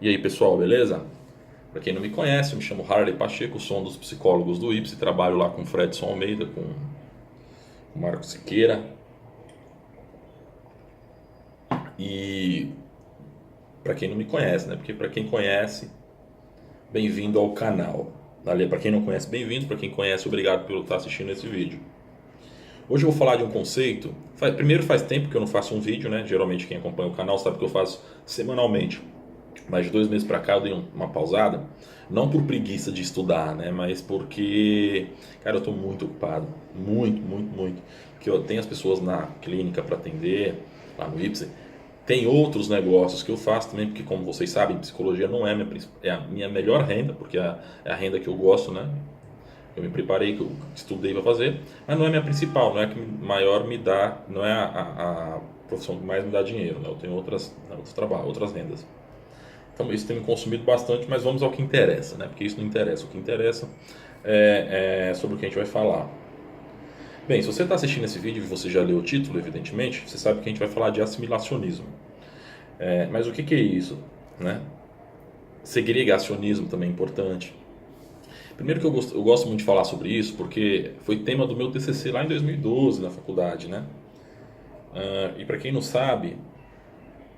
E aí pessoal, beleza? Para quem não me conhece, eu me chamo Harley Pacheco, sou um dos psicólogos do IPSI, trabalho lá com o Fredson Almeida, com o Marco Siqueira. E para quem não me conhece, né? Porque para quem conhece, bem-vindo ao canal. Ali, para quem não conhece, bem-vindo. Para quem conhece, obrigado por estar assistindo esse vídeo. Hoje eu vou falar de um conceito. Primeiro, faz tempo que eu não faço um vídeo, né? Geralmente quem acompanha o canal sabe que eu faço semanalmente. Mas de 2 meses para cá eu dei uma pausada, não por preguiça de estudar, né, mas porque, cara, eu estou muito ocupado, muito, porque eu tenho as pessoas na clínica para atender, lá no IPSE, tem outros negócios que eu faço também, porque como vocês sabem, psicologia não é é a minha melhor renda, porque é a renda que eu gosto, né, eu me preparei, que eu estudei para fazer, mas não é minha principal, não é a que maior me dá, não é a profissão que mais me dá dinheiro, né, eu tenho outros trabalhos, outras rendas. Então isso tem me consumido bastante, mas vamos ao que interessa, né? Porque isso não interessa. O que interessa é sobre o que a gente vai falar. Bem, se você está assistindo esse vídeo e você já leu o título, evidentemente, você sabe que a gente vai falar de assimilacionismo. Mas o que é isso, né? Segregacionismo também é importante. Primeiro que eu gosto muito de falar sobre isso, porque foi tema do meu TCC lá em 2012 na faculdade, né? E para quem não sabe,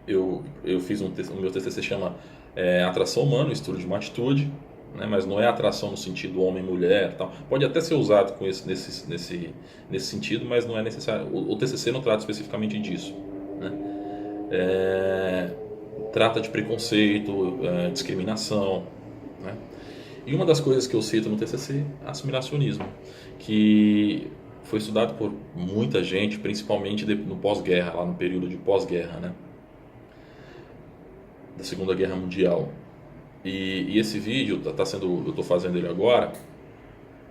eu fiz o meu TCC chama Atração Humana, Estudo de uma Atitude, né, mas não é atração no sentido homem-mulher, tal. Pode até ser usado com nesse sentido, mas não é necessário. O TCC não trata especificamente disso, né? Trata de preconceito, discriminação, né? E uma das coisas que eu cito no TCC é assimilacionismo, que foi estudado por muita gente, principalmente no pós-guerra, lá no período de pós-guerra, né? Da Segunda Guerra Mundial. E esse vídeo eu estou fazendo ele agora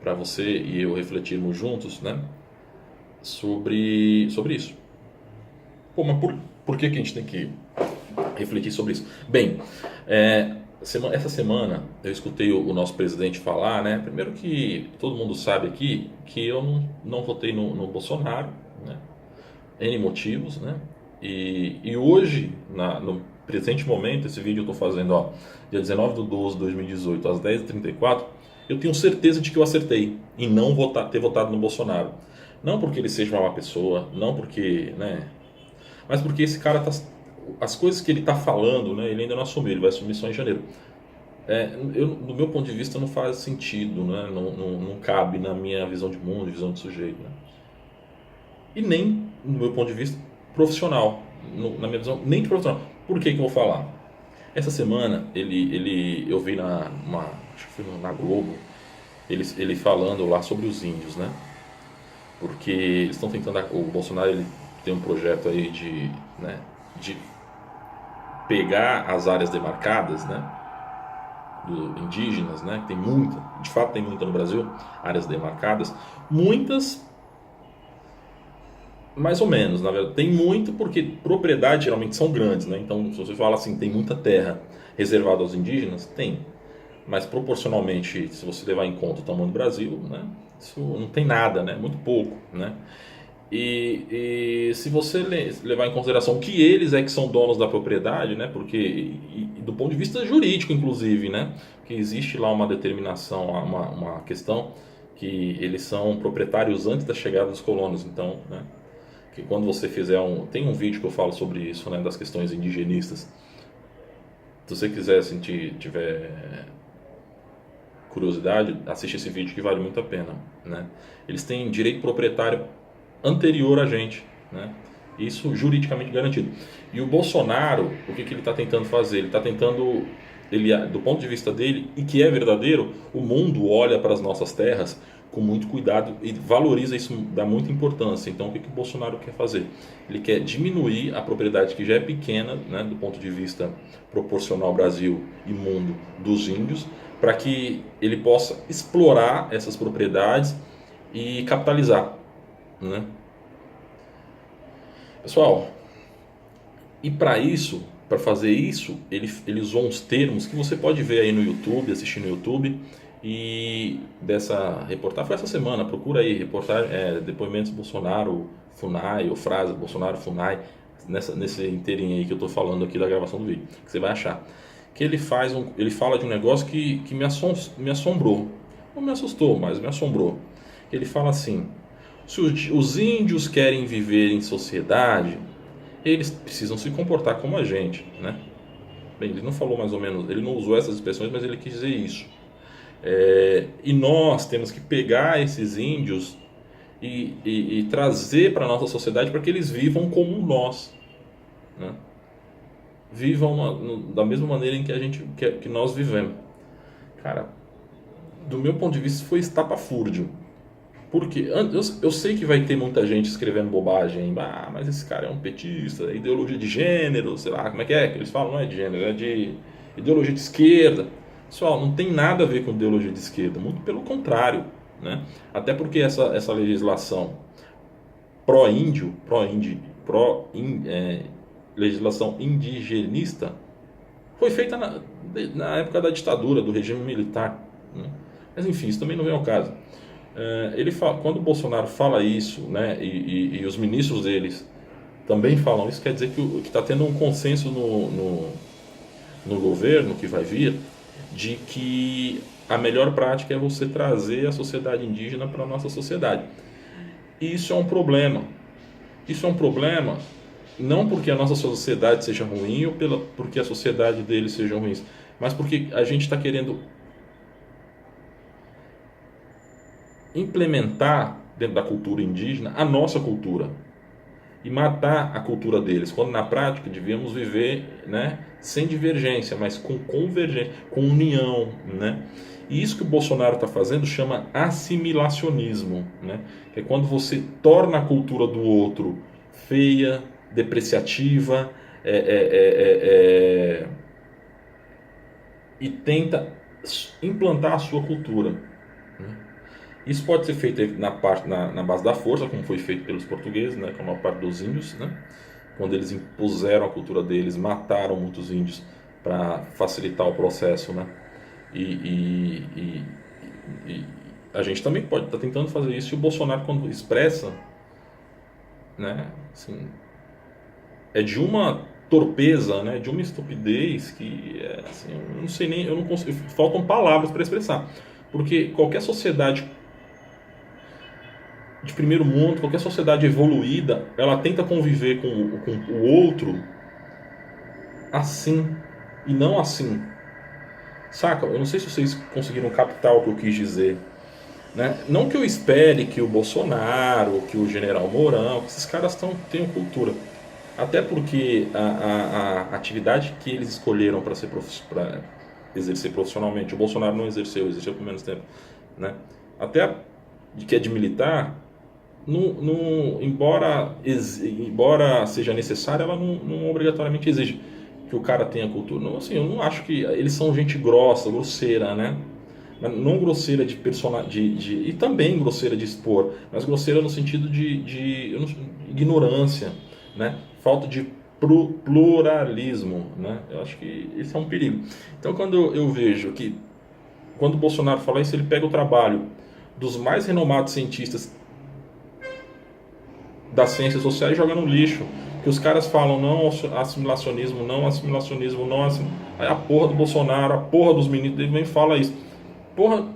para você e eu refletirmos juntos, né, sobre isso. Pô, mas por que a gente tem que refletir sobre isso? Bem, essa semana eu escutei o nosso presidente falar, né? Primeiro que todo mundo sabe aqui que eu não votei no Bolsonaro, né? N motivos, né? E hoje, no presente momento, esse vídeo eu estou fazendo, ó, dia 19/12/2018, às 10h34, eu tenho certeza de que eu acertei em não ter votado no Bolsonaro. Não porque ele seja uma má pessoa, não porque, né, mas porque esse cara as coisas que ele está falando, né, ele ainda não assumiu, ele vai assumir só em janeiro. Do meu ponto de vista, não faz sentido, né, não cabe na minha visão de mundo, visão de sujeito, né? E nem, no meu ponto de vista, profissional. Na minha visão, nem de profissional. Por que eu vou falar? Essa semana, eu vi acho que foi na Globo, ele falando lá sobre os índios, né? Porque eles estão tentando, o Bolsonaro ele tem um projeto aí né, de pegar as áreas demarcadas, né? Indígenas, né? Tem muita, de fato tem muita no Brasil, áreas demarcadas, muitas mais ou menos, na verdade. Tem muito porque propriedades geralmente são grandes, né? Então, se você fala assim, tem muita terra reservada aos indígenas, tem. Mas proporcionalmente, se você levar em conta o tamanho do Brasil, né? Isso não tem nada, né? Muito pouco, né? E se você levar em consideração que eles é que são donos da propriedade, né? Porque do ponto de vista jurídico, inclusive, né? Que existe lá uma determinação, uma questão que eles são proprietários antes da chegada dos colonos, então, né? Que quando você fizer tem um vídeo que eu falo sobre isso, né, das questões indigenistas. Se você quiser, assim, tiver curiosidade, assiste esse vídeo que vale muito a pena, né? Eles têm direito proprietário anterior a gente, né? Isso juridicamente garantido. E o Bolsonaro, o que ele está tentando fazer? Ele está tentando, do ponto de vista dele, e que é verdadeiro, o mundo olha para as nossas terras com muito cuidado e valoriza isso, dá muita importância. Então, o que o Bolsonaro quer fazer? Ele quer diminuir a propriedade que já é pequena, né, do ponto de vista proporcional Brasil e mundo dos índios, para que ele possa explorar essas propriedades e capitalizar, né? Pessoal, e para isso, para fazer isso, ele usou uns termos que você pode ver aí no YouTube, assistir no YouTube. E dessa reportagem, foi essa semana, procura aí, reportagem, depoimentos Bolsonaro, FUNAI, ou frase Bolsonaro, FUNAI, nesse inteirinho aí que eu estou falando aqui da gravação do vídeo, que você vai achar. que ele fala de um negócio que me assombrou. Não me assustou, mas me assombrou. Ele fala assim: se os índios querem viver em sociedade, eles precisam se comportar como a gente, né? Bem, ele não falou mais ou menos, ele não usou essas expressões, mas ele quis dizer isso. E nós temos que pegar esses índios e trazer para a nossa sociedade para que eles vivam como nós, né? Vivam da mesma maneira em que nós vivemos. Cara, do meu ponto de vista foi estapafúrdio. Porque eu sei que vai ter muita gente escrevendo bobagem. Ah, mas esse cara é um petista, ideologia de gênero, sei lá, como é que eles falam? Não é de gênero, é de ideologia de esquerda. Pessoal, não tem nada a ver com ideologia de esquerda, muito pelo contrário, né? Até porque essa legislação pró-índio, legislação indigenista, foi feita na época da ditadura, do regime militar, né? Mas enfim, isso também não vem ao caso. Quando o Bolsonaro fala isso, né, e os ministros deles também falam isso, quer dizer que está tendo um consenso no governo que vai vir de que a melhor prática é você trazer a sociedade indígena para a nossa sociedade. E isso é um problema. Isso é um problema não porque a nossa sociedade seja ruim ou porque a sociedade deles seja ruim, mas porque a gente está querendo implementar dentro da cultura indígena a nossa cultura e matar a cultura deles, quando na prática devíamos viver, né, sem divergência, mas com convergência, com união, né? E isso que o Bolsonaro está fazendo chama assimilacionismo, né? Que é quando você torna a cultura do outro feia, depreciativa, e tenta implantar a sua cultura, né? Isso pode ser feito na base da força, como foi feito pelos portugueses, né, com a maior parte dos índios, né, quando eles impuseram a cultura deles, mataram muitos índios para facilitar o processo, né? E a gente também pode estar tentando fazer isso, e o Bolsonaro, quando expressa, né, assim, é de uma torpeza, né, de uma estupidez que, assim, eu não sei nem, eu não consigo, faltam palavras para expressar, porque qualquer sociedade de primeiro mundo, qualquer sociedade evoluída, ela tenta conviver com o outro assim e não assim. Saca? Eu não sei se vocês conseguiram captar o que eu quis dizer, né? Não que eu espere que o Bolsonaro, que o General Mourão, que esses caras tenham cultura. Até porque a atividade que eles escolheram para exercer profissionalmente, o Bolsonaro não exerceu por menos tempo, né? Até de que é de militar, embora seja necessária, ela não obrigatoriamente exige que o cara tenha cultura. Não, assim, eu não acho que eles são gente grossa, grosseira, né? Não grosseira de personagem, e também grosseira de expor, mas grosseira no sentido de ignorância, né? Falta de pluralismo, né? Eu acho que esse é um perigo. Então, quando eu vejo que quando o Bolsonaro fala isso, ele pega o trabalho dos mais renomados cientistas das ciências sociais e joga no lixo. Que os caras falam não assimilacionismo, não assimilacionismo, não assimilacionismo. Aí a porra do Bolsonaro, a porra dos ministros dele vem e fala isso. Porra,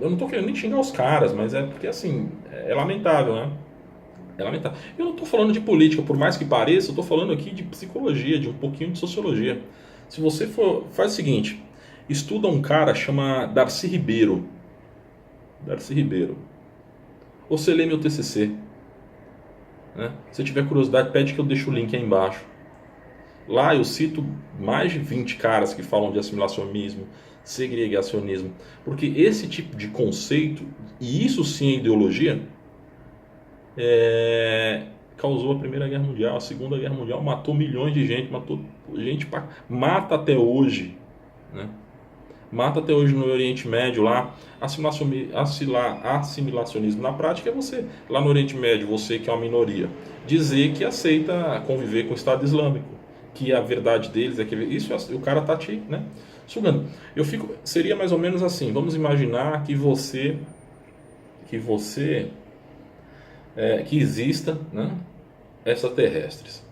eu não tô querendo nem xingar os caras, mas é porque assim, é lamentável, né? É lamentável. Eu não tô falando de política, por mais que pareça, eu tô falando aqui de psicologia, de um pouquinho de sociologia. Se você faz o seguinte, estuda um cara chama Darcy Ribeiro. Darcy Ribeiro. Ou você lê meu TCC. Né? Se tiver curiosidade, pede que eu deixe o link aí embaixo. Lá eu cito mais de 20 caras que falam de assimilacionismo, segregacionismo, porque esse tipo de conceito, e isso sim é ideologia, causou a Primeira Guerra Mundial, a Segunda Guerra Mundial, matou milhões de gente, mata até hoje, né? Mata até hoje no Oriente Médio lá. Assimilacionismo na prática é você, lá no Oriente Médio, você que é uma minoria, dizer que aceita conviver com o Estado Islâmico, que a verdade deles é que isso, o cara tá te, né, sugando. Seria mais ou menos assim, vamos imaginar que que exista, né, extraterrestres,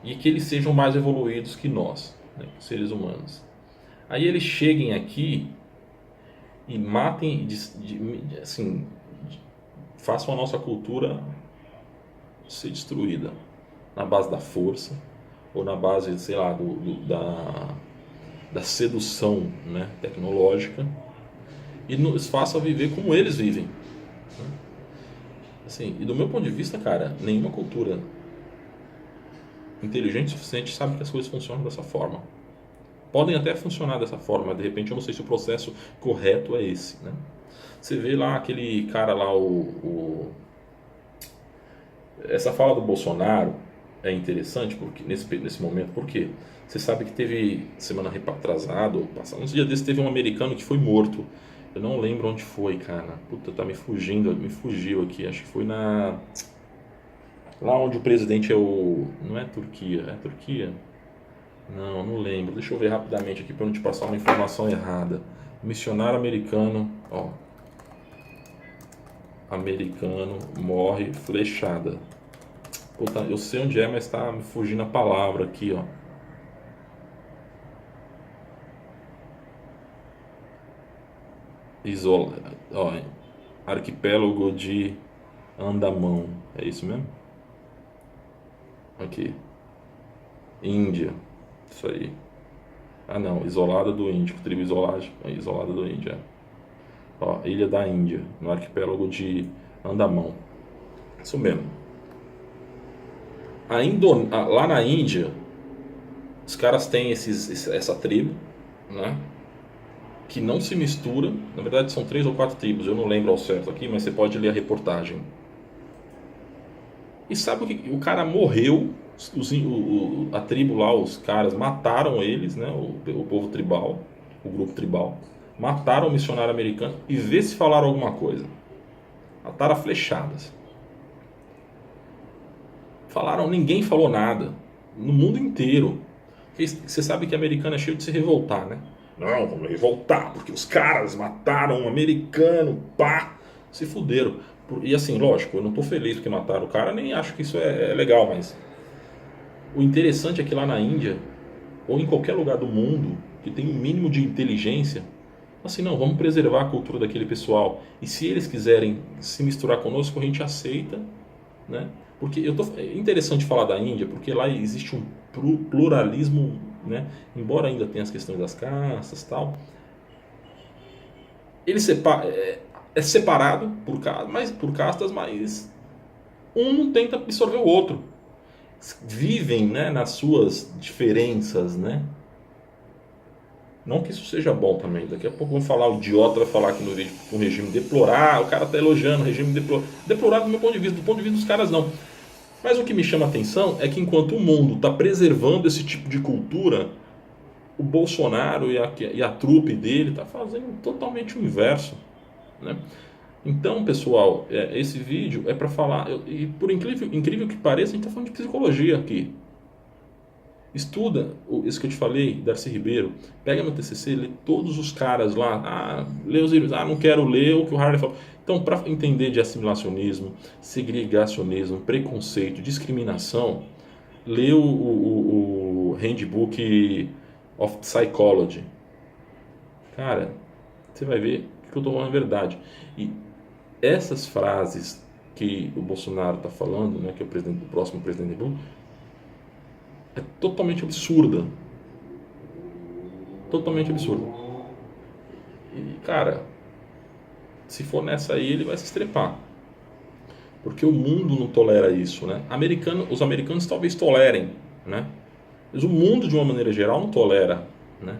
e que eles sejam mais evoluídos que nós. né, seres humanos. Aí eles cheguem aqui e matem, assim, façam a nossa cultura ser destruída na base da força ou na base, sei lá, da sedução, né, tecnológica, e nos faça viver como eles vivem, né? Assim, e do meu ponto de vista, cara, nenhuma cultura inteligente o suficiente sabe que as coisas funcionam dessa forma. Podem até funcionar dessa forma, mas de repente eu não sei se o processo correto é esse, né? Você vê lá aquele cara lá, essa fala do Bolsonaro é interessante porque nesse momento, porque você sabe que teve semana retrasada, ou passada, uns dias desses teve um americano que foi morto. Eu não lembro onde foi, cara. Puta, tá me fugiu aqui. Acho que foi lá onde o presidente é o. Não é Turquia, é Turquia? Não lembro. Deixa eu ver rapidamente aqui para não te passar uma informação errada. Missionário americano, ó. Americano morre flechada. Puta, eu sei onde é, mas tá me fugindo a palavra aqui, ó. Ó, arquipélago de Andamão. É isso mesmo? Aqui. Índia. Isso aí. Ah não, isolada do Índico, tribo isolada do Índia. Ó, Ilha da Índia, no arquipélago de Andamão. Isso mesmo. Lá na Índia, os caras têm essa tribo, né? Que não se mistura. Na verdade são 3 ou 4 tribos, eu não lembro ao certo aqui, mas você pode ler a reportagem. E sabe o que? O cara morreu, a tribo lá, os caras mataram eles, né? O povo tribal, o grupo tribal, mataram o missionário americano e vê se falaram alguma coisa. Mataram a flechadas. Falaram, ninguém falou nada, no mundo inteiro. Você sabe que americano é cheio de se revoltar, né? Não, vamos revoltar, porque os caras mataram um americano, pá, se fuderam. E assim, lógico, eu não tô feliz porque mataram o cara, nem acho que isso é legal, mas o interessante é que lá na Índia, ou em qualquer lugar do mundo, que tem um mínimo de inteligência, assim, não, vamos preservar a cultura daquele pessoal. E se eles quiserem se misturar conosco, a gente aceita, né? Porque é interessante falar da Índia, porque lá existe um pluralismo, né? Embora ainda tenha as questões das castas e tal, ele é separado por castas, mas um não tenta absorver o outro. Vivem, né, nas suas diferenças, né? Não que isso seja bom também. Daqui a pouco vamos falar, o idiota vai falar aqui no vídeo com um regime deplorável, o cara tá elogiando o regime deplorável do meu ponto de vista, do ponto de vista dos caras não. Mas o que me chama a atenção é que enquanto o mundo está preservando esse tipo de cultura, o Bolsonaro e a trupe dele está fazendo totalmente o inverso, né? Então, pessoal, esse vídeo é para falar, e por incrível que pareça, a gente está falando de psicologia aqui. Estuda esse que eu te falei, Darcy Ribeiro, pega meu TCC, lê todos os caras lá, lê os livros, não quero ler o que o Harley falou. Então, para entender de assimilacionismo, segregacionismo, preconceito, discriminação, lê o Handbook of Psychology. Cara, você vai ver que eu estou falando a verdade. E essas frases que o Bolsonaro está falando, né, que é o próximo presidente da República, é totalmente absurda. Totalmente absurda. E, cara, se for nessa aí, ele vai se estrepar. Porque o mundo não tolera isso, né? Os americanos talvez tolerem, né? Mas o mundo, de uma maneira geral, não tolera, né,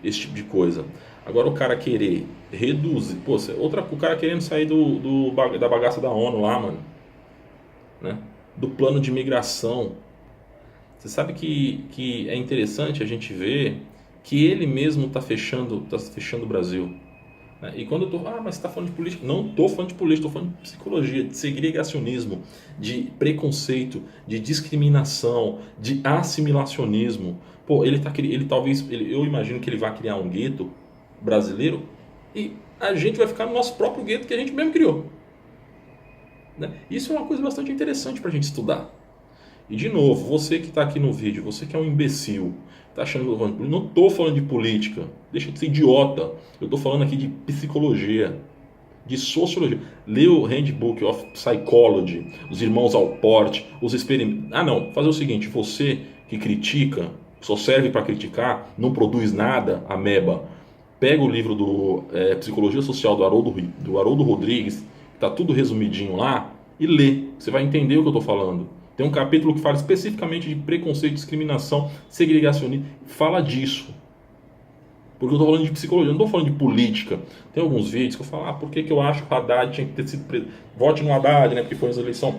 esse tipo de coisa. Agora, o cara querer reduzir... Pô, o cara querendo sair da bagaça da ONU lá, mano, né? Do plano de imigração. Você sabe que é interessante a gente ver que ele mesmo está fechando o Brasil, né? E quando eu tô, mas você está falando de política? Não estou falando de política, estou falando de psicologia, de segregacionismo, de preconceito, de discriminação, de assimilacionismo. Pô, eu imagino que ele vai criar um gueto brasileiro e a gente vai ficar no nosso próprio gueto que a gente mesmo criou, né? Isso é uma coisa bastante interessante para a gente estudar. E de novo, você que está aqui no vídeo, você que é um imbecil, tá achando que eu tô falando de política. Não tô falando de política. Deixa de ser idiota. Eu tô falando aqui de psicologia, de sociologia. Lê o Handbook of Psychology, os irmãos Alport, os experimentos. Ah, não. Fazer o seguinte: você que critica, só serve para criticar, não produz nada, ameba. Pega o livro do Psicologia Social do Haroldo Rodrigues, tá tudo resumidinho lá, e lê. Você vai entender o que eu estou falando. Tem um capítulo que fala especificamente de preconceito, discriminação, segregacionismo. Fala disso. Porque eu estou falando de psicologia, eu não estou falando de política. Tem alguns vídeos que eu falo, por que eu acho que o Haddad tinha que ter sido preso? Vote no Haddad, né? Porque foi nas eleições.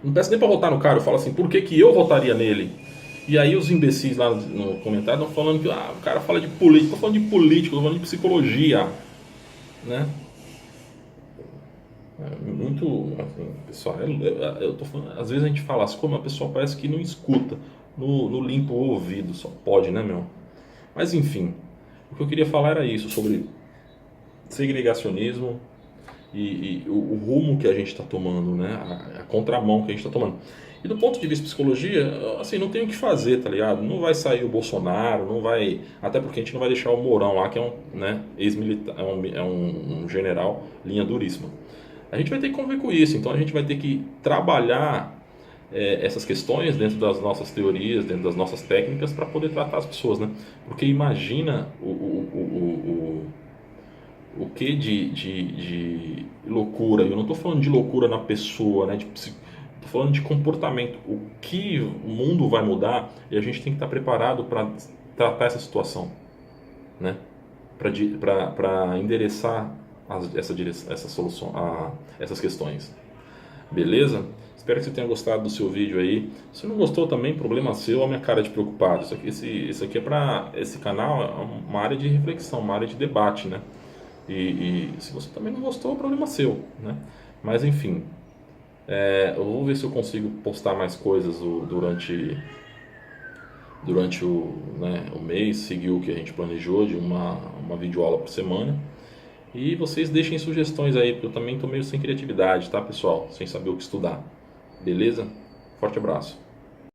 Não peço nem para votar no cara, eu falo assim, por que eu votaria nele? E aí os imbecis lá no comentário estão falando que o cara fala de política. Estou falando de política, estou falando de psicologia, né? Muito, assim, pessoal, eu tô falando, às vezes a gente fala assim, como a pessoa parece que não escuta, no limpo o ouvido, só pode, né, meu? Mas enfim, o que eu queria falar era isso, sobre segregacionismo e o rumo que a gente está tomando, né? A contramão que a gente está tomando. E do ponto de vista de psicologia, assim, não tem o que fazer, tá ligado? Não vai sair o Bolsonaro, não vai. Até porque a gente não vai deixar o Mourão lá, que é um, né, ex-militar, um general, linha duríssima. A gente vai ter que conviver com isso, então a gente vai ter que trabalhar essas questões dentro das nossas teorias, dentro das nossas técnicas, para poder tratar as pessoas, né? Porque imagina o que de loucura. Eu não estou falando de loucura na pessoa, né? Estou falando de comportamento. O que o mundo vai mudar e a gente tem que estar preparado para tratar essa situação, né? Para endereçar essa solução, essas questões. Beleza? Espero que você tenha gostado do seu vídeo aí. Se não gostou também, problema seu, a minha cara de preocupado. Isso aqui é para esse canal, é uma área de reflexão, uma área de debate, né? E se você também não gostou, é problema seu, né? Mas enfim, eu vou ver se eu consigo postar mais coisas durante o mês, seguir o que a gente planejou de uma videoaula por semana. E vocês deixem sugestões aí, porque eu também estou meio sem criatividade, tá, pessoal? Sem saber o que estudar. Beleza? Forte abraço.